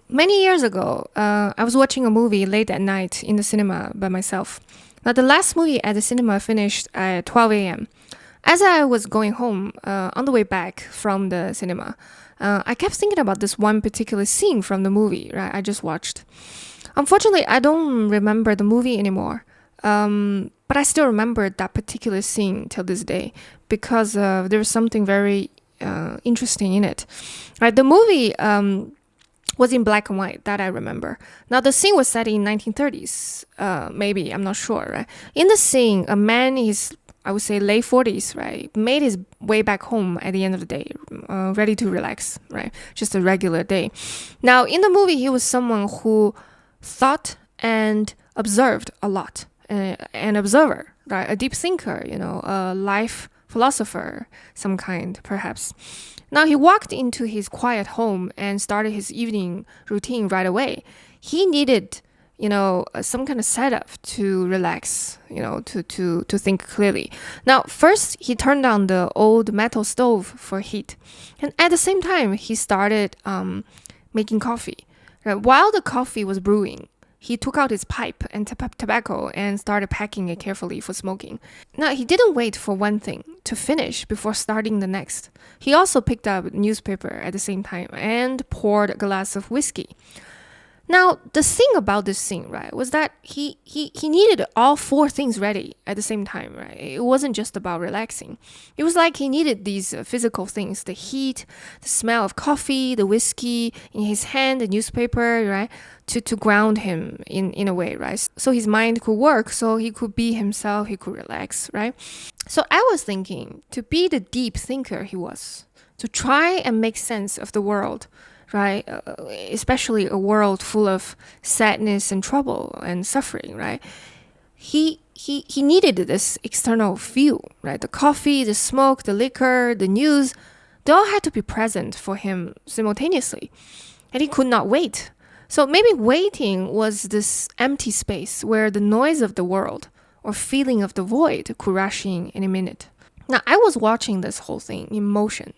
Many years ago, I was watching a movie late at night in the cinema by myself. Now, the last movie at the cinema finished at 12 a.m. As I was going home on the way back from the cinema, I kept thinking about this one particular scene from the movie, right, I just watched. Unfortunately, I don't remember the movie anymore, but I still remember that particular scene till this day because there was something very interesting in it. Right, the movie was in black and white, that I remember. Now, the scene was set in 1930s, maybe, I'm not sure, right? In the scene, a man is, I would say, late 40s, right? Made his way back home at the end of the day, ready to relax, right? Just a regular day. Now, in the movie, he was someone who thought and observed a lot. An observer, right? A deep thinker, a life philosopher, some kind, perhaps. Now, he walked into his quiet home and started his evening routine right away. He needed, some kind of setup to relax, to think clearly. Now, first, he turned on the old metal stove for heat. And at the same time, he started making coffee. Right? While the coffee was brewing, he took out his pipe and tobacco and started packing it carefully for smoking. Now, he didn't wait for one thing to finish before starting the next. He also picked up a newspaper at the same time and poured a glass of whiskey. Now, the thing about this scene, right, was that he needed all four things ready at the same time, right? It wasn't just about relaxing. It was like he needed these physical things, the heat, the smell of coffee, the whiskey in his hand, the newspaper, right, to ground him in a way, right? So his mind could work, so he could be himself, he could relax, right? So I was thinking, to be the deep thinker he was, to try and make sense of the world, right? Especially a world full of sadness and trouble and suffering, right? He needed this external fuel, right? The coffee, the smoke, the liquor, the news, they all had to be present for him simultaneously. And he could not wait. So maybe waiting was this empty space where the noise of the world or feeling of the void could rush in a minute. Now, I was watching this whole thing in motion.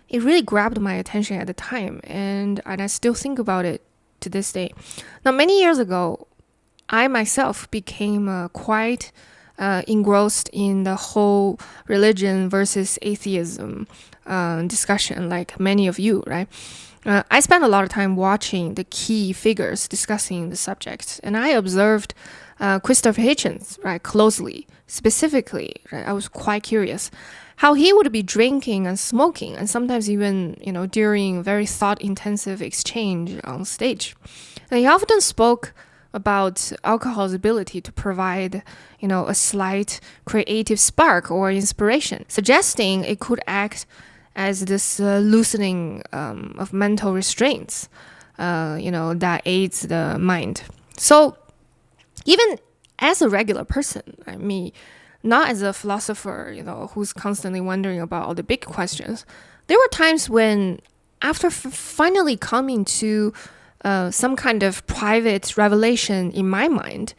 It really grabbed my attention at the time, and I still think about it to this day. Now, many years ago, I myself became quite engrossed in the whole religion versus atheism discussion, like many of you, right? I spent a lot of time watching the key figures discussing the subject, and I observed Christopher Hitchens, right, closely, specifically, right? I was quite curious how he would be drinking and smoking, and sometimes even, during very thought-intensive exchange on stage. And he often spoke about alcohol's ability to provide, a slight creative spark or inspiration, suggesting it could act as this loosening of mental restraints, that aids the mind. So even as a regular person, me, not as a philosopher, who's constantly wondering about all the big questions, there were times when, after finally coming to some kind of private revelation in my mind,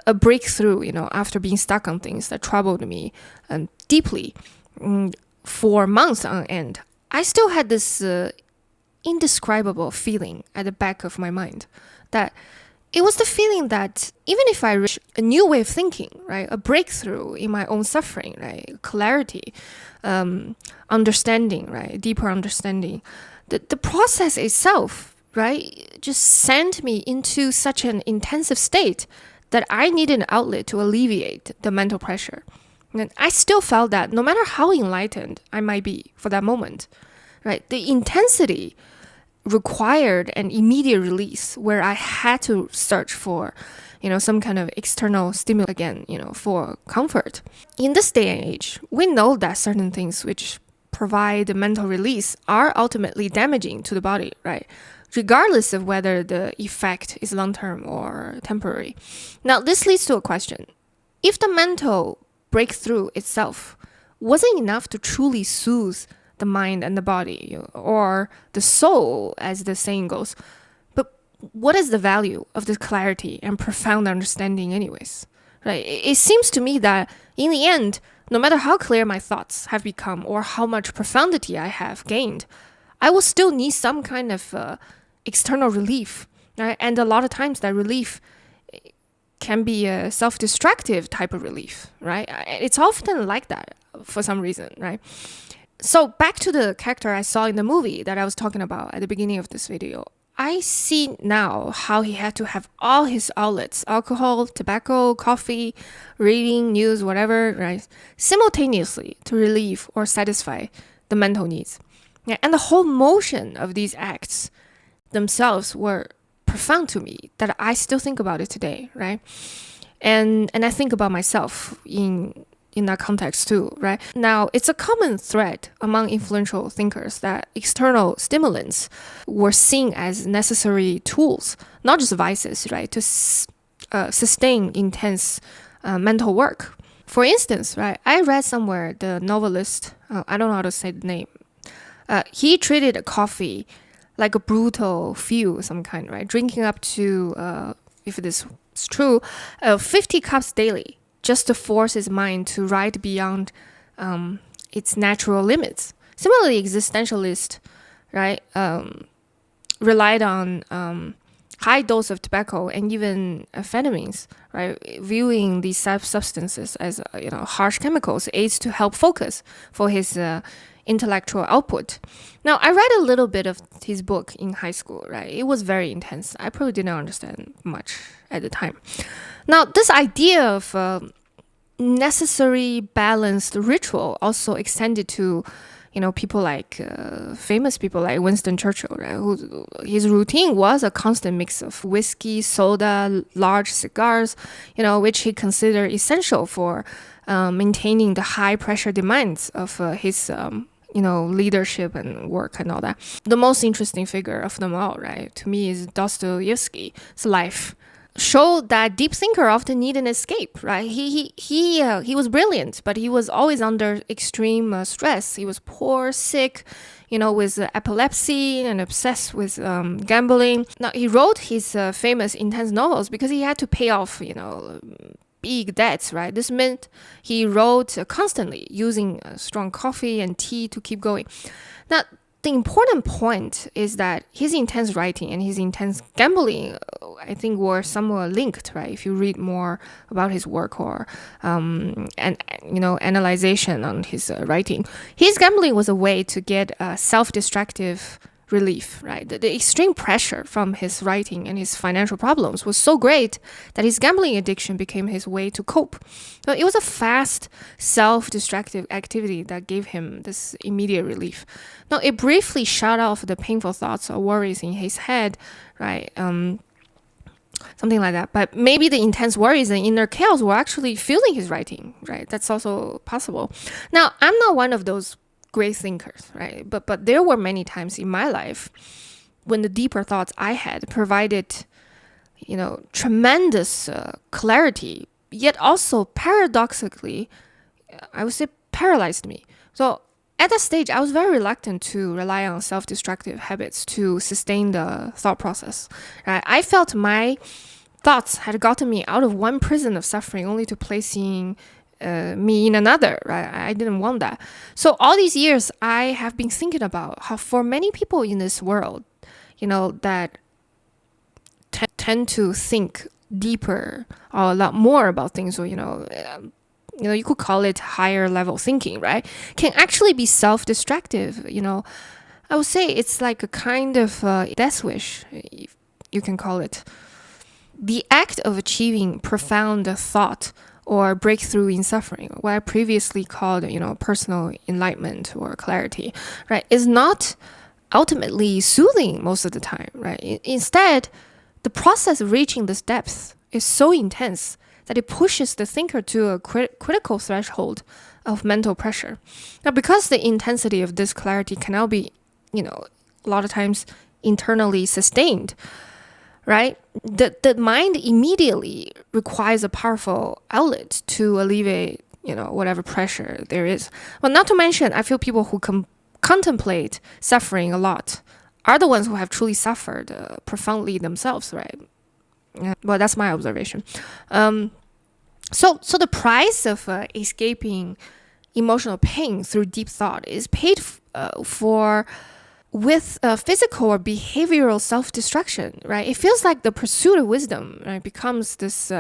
a breakthrough, after being stuck on things that troubled me deeply for months on end, I still had this indescribable feeling at the back of my mind that it was the feeling that even if I reach a new way of thinking, right, a breakthrough in my own suffering, right, clarity, understanding, right, deeper understanding, the process itself, right, just sent me into such an intensive state that I needed an outlet to alleviate the mental pressure. And I still felt that no matter how enlightened I might be for that moment, right, the intensity required an immediate release where I had to search for, some kind of external stimulus again, for comfort. In this day and age, we know that certain things which provide the mental release are ultimately damaging to the body, right? Regardless of whether the effect is long-term or temporary. Now, this leads to a question. If the mental breakthrough itself wasn't enough to truly soothe the mind and the body, or the soul, as the saying goes. But what is the value of this clarity and profound understanding anyways? Right? It seems to me that in the end, no matter how clear my thoughts have become or how much profundity I have gained, I will still need some kind of external relief, right? And a lot of times that relief can be a self-destructive type of relief, right? It's often like that for some reason, right? So back to the character I saw in the movie that I was talking about at the beginning of this video. I see now how he had to have all his outlets, alcohol, tobacco, coffee, reading, news, whatever, right, simultaneously to relieve or satisfy the mental needs. Yeah, and the whole motion of these acts themselves were profound to me that I still think about it today, right? And I think about myself in that context too, right? Now, it's a common thread among influential thinkers that external stimulants were seen as necessary tools, not just vices, right, to sustain intense mental work. For instance, right, I read somewhere the novelist, I don't know how to say the name, he treated coffee like a brutal fuel of some kind, right? Drinking up to, if this is true, 50 cups daily, just to force his mind to ride beyond its natural limits. Similarly, existentialists, right, relied on high dose of tobacco and even amphetamines, right, viewing these substances as harsh chemicals, aids to help focus for his intellectual output. Now, I read a little bit of his book in high school, right? It was very intense. I probably didn't understand much at the time. Now, this idea of necessary balanced ritual also extended to, people like famous people like Winston Churchill, right? Who his routine was a constant mix of whiskey, soda, large cigars, which he considered essential for maintaining the high pressure demands of his leadership and work and all that. The most interesting figure of them all, right, to me is Dostoyevsky's life. Showed that deep thinker often need an escape, right? He was brilliant, but he was always under extreme stress. He was poor, sick, with epilepsy and obsessed with gambling. Now, he wrote his famous intense novels because he had to pay off, big debts, right? This meant he wrote constantly using strong coffee and tea to keep going. Now, the important point is that his intense writing and his intense gambling, I think, were somewhat linked, right? If you read more about his work or, analyzation on his writing, his gambling was a way to get self-destructive relief, right? The extreme pressure from his writing and his financial problems was so great that his gambling addiction became his way to cope. So it was a fast, self-destructive activity that gave him this immediate relief. Now, it briefly shut off the painful thoughts or worries in his head, right? Something like that. But maybe the intense worries and inner chaos were actually fueling his writing, right? That's also possible. Now, I'm not one of those great thinkers, right? But there were many times in my life when the deeper thoughts I had provided, tremendous clarity, yet also paradoxically, I would say paralyzed me. So at that stage, I was very reluctant to rely on self-destructive habits to sustain the thought process. Right? I felt my thoughts had gotten me out of one prison of suffering only to placing me in another, right? I didn't want that. So all these years, I have been thinking about how for many people in this world, that tend to think deeper or a lot more about things, or, you could call it higher level thinking, right? Can actually be self-destructive, I would say it's like a kind of death wish, if you can call it. The act of achieving profound thought or breakthrough in suffering, what I previously called, personal enlightenment or clarity, right, is not ultimately soothing most of the time, right? Instead, the process of reaching this depth is so intense that it pushes the thinker to a critical threshold of mental pressure. Now, because the intensity of this clarity cannot be, a lot of times internally sustained, right? The mind immediately requires a powerful outlet to alleviate, whatever pressure there is. Well, not to mention, I feel people who contemplate suffering a lot are the ones who have truly suffered profoundly themselves, right? Well, that's my observation. So the price of escaping emotional pain through deep thought is paid for with physical or behavioral self-destruction, right? It feels like the pursuit of wisdom, right, becomes this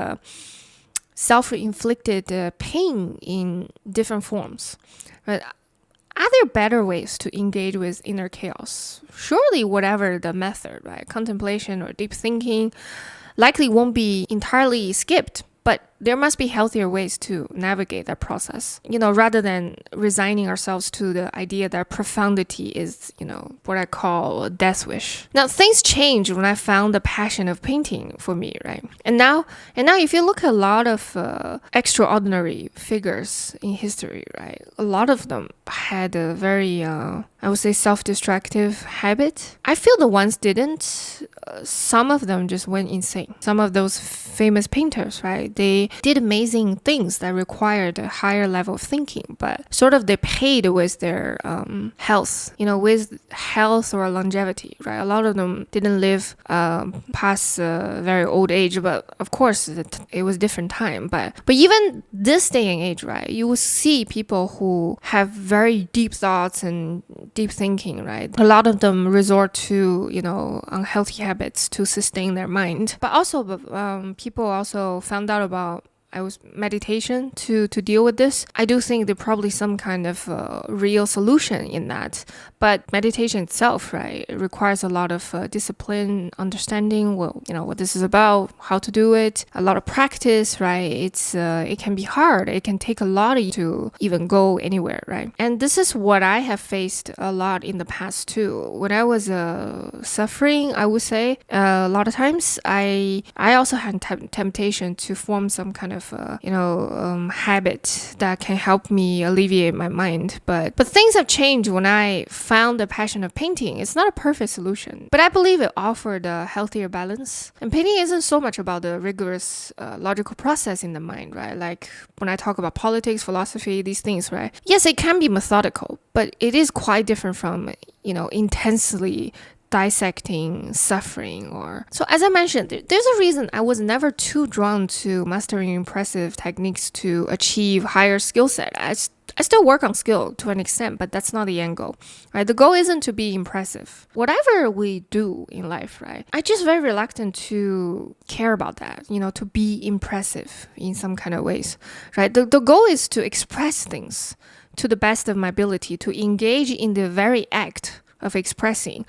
self-inflicted pain in different forms. Right? Are there better ways to engage with inner chaos? Surely whatever the method, right? Contemplation or deep thinking likely won't be entirely skipped, but there must be healthier ways to navigate that process, rather than resigning ourselves to the idea that profundity is, what I call a death wish. Now, things changed when I found the passion of painting for me, right? And now if you look at a lot of extraordinary figures in history, right? A lot of them had a very, I would say, self-destructive habit. I feel the ones didn't. Some of them just went insane. Some of those famous painters, right? They did amazing things that required a higher level of thinking, but sort of they paid with their health, with health or longevity, right? A lot of them didn't live past very old age, but of course it was different time. But even this day and age, right? You will see people who have very deep thoughts and deep thinking, right? A lot of them resort to, unhealthy habits to sustain their mind. But also, people also found out about meditation to deal with this. I do think there's probably some kind of real solution in that. But meditation itself, right, it requires a lot of discipline, understanding, what this is about, how to do it, a lot of practice, right? It can be hard. It can take a lot to even go anywhere, right? And this is what I have faced a lot in the past too. When I was suffering, I would say a lot of times I also had temptation to form some kind of habit that can help me alleviate my mind. But things have changed when I found the passion of painting. It's not a perfect solution, but I believe it offered a healthier balance. And painting isn't so much about the rigorous logical process in the mind, right? Like when I talk about politics, philosophy, these things, right? Yes, it can be methodical, but it is quite different from, intensely dissecting suffering. So as I mentioned, there's a reason I was never too drawn to mastering impressive techniques to achieve higher skill set. I still work on skill to an extent, but that's not the end goal, right? The goal isn't to be impressive. Whatever we do in life, right? I'm just very reluctant to care about that, to be impressive in some kind of ways, right? The goal is to express things to the best of my ability, to engage in the very act of expressing.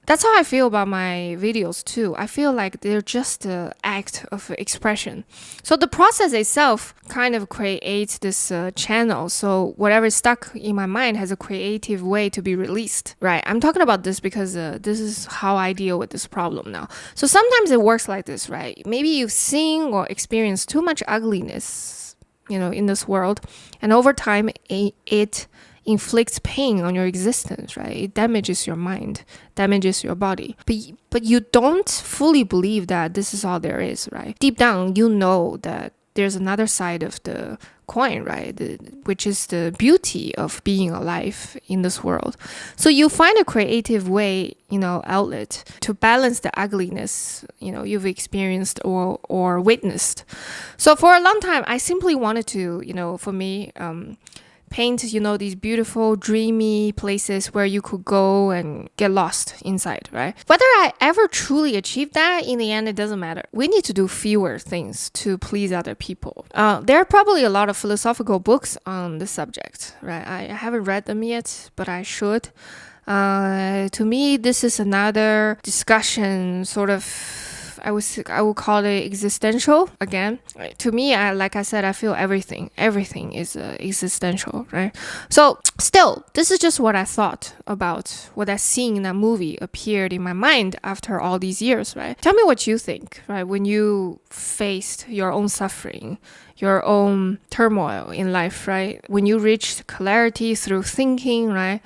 That's how I feel about my videos too. I feel like they're just an act of expression. So the process itself kind of creates this channel. So whatever is stuck in my mind has a creative way to be released, right? I'm talking about this because this is how I deal with this problem now. So sometimes it works like this, right? Maybe you've seen or experienced too much ugliness, in this world. And over time, it inflicts pain on your existence, right? It damages your mind, damages your body. But you don't fully believe that this is all there is, right? Deep down, you know that there's another side of the coin, right? Which is the beauty of being alive in this world. So you find a creative way, outlet to balance the ugliness, you've experienced or witnessed. So for a long time, I simply wanted to, for me, paint, these beautiful, dreamy places where you could go and get lost inside, right? Whether I ever truly achieved that, in the end, it doesn't matter. We need to do fewer things to please other people. There are probably a lot of philosophical books on this subject, right? I haven't read them yet, but I should. To me, this is another discussion, sort of, I would call it existential again. To me, like I said, I feel everything is existential, right? So still, this is just what I thought about what I seen in that movie appeared in my mind after all these years, right? Tell me what you think, right? When you faced your own suffering, your own turmoil in life, right? When you reached clarity through thinking, right?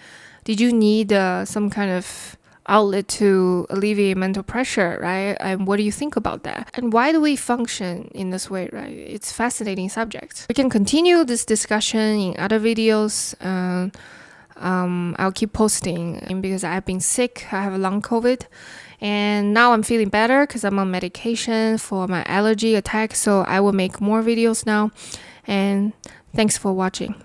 Did you need some kind of outlet to alleviate mental pressure, right? And what do you think about that? And why do we function in this way, right? It's a fascinating subject. We can continue this discussion in other videos. I'll keep posting because I've been sick. I have a long COVID. And now I'm feeling better because I'm on medication for my allergy attack. So I will make more videos now. And thanks for watching.